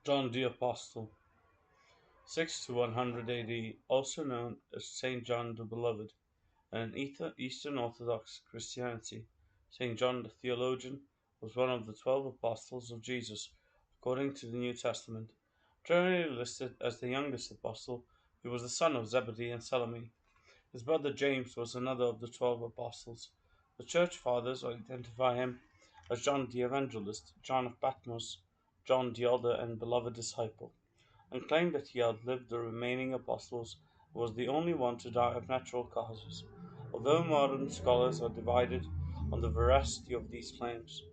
John the Apostle, 6 to 100 AD, also known as Saint John the Beloved, and in Eastern Orthodox Christianity, Saint John the Theologian was one of the 12 apostles of Jesus, according to the New Testament. Generally listed as the youngest apostle, he was the son of Zebedee and Salome. His brother James was another of the 12 apostles. The Church Fathers identify him as John the Evangelist, John of Patmos, John the Elder and beloved disciple, and claimed that he outlived the remaining apostles and was the only one to die of natural causes, although modern scholars are divided on the veracity of these claims.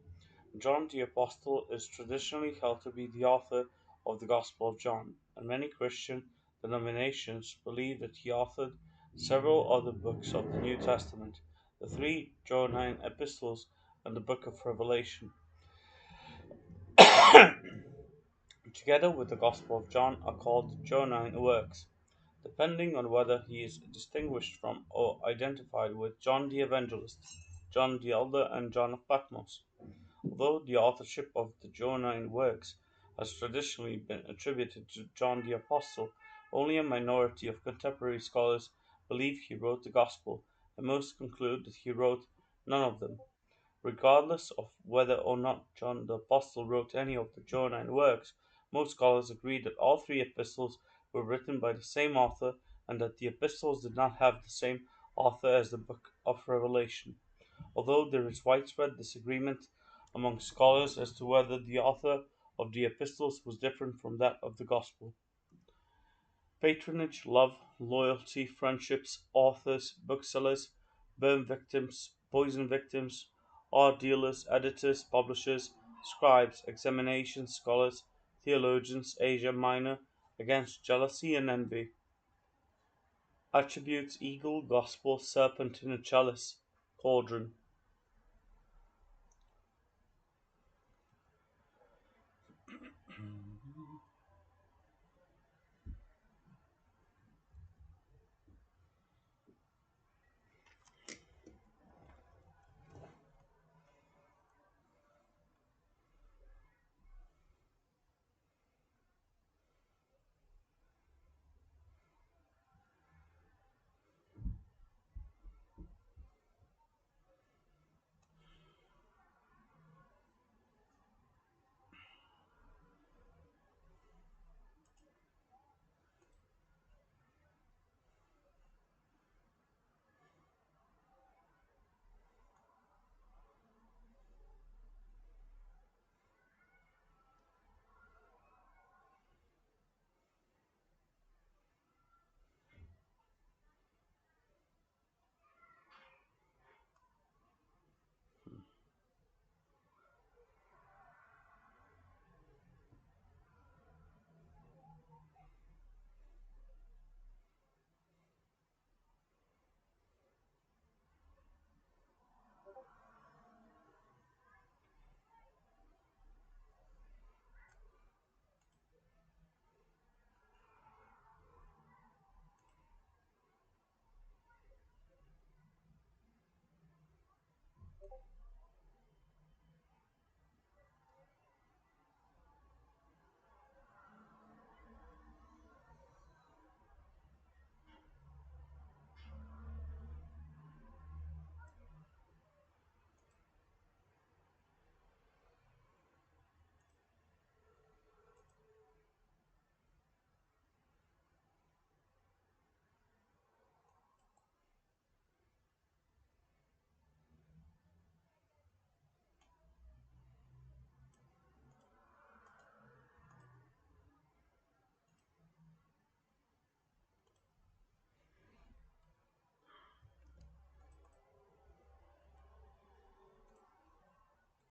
John the Apostle is traditionally held to be the author of the Gospel of John, and many Christian denominations believe that he authored several other books of the New Testament, the three Johannine epistles and the book of Revelation. Together with the Gospel of John are called Johannine works, depending on whether he is distinguished from or identified with John the Evangelist, John the Elder, and John of Patmos. Although the authorship of the Johannine works has traditionally been attributed to John the Apostle, only a minority of contemporary scholars believe he wrote the Gospel, and most conclude that he wrote none of them. Regardless of whether or not John the Apostle wrote any of the Johannine works, most scholars agree that all three epistles were written by the same author and that the epistles did not have the same author as the book of Revelation, although there is widespread disagreement among scholars as to whether the author of the epistles was different from that of the Gospel. Patronage, love, loyalty, friendships, authors, booksellers, burn victims, poison victims, art dealers, editors, publishers, scribes, examination scholars, theologians, Asia Minor, against jealousy and envy. Attributes eagle, gospel, serpent in a chalice, cauldron.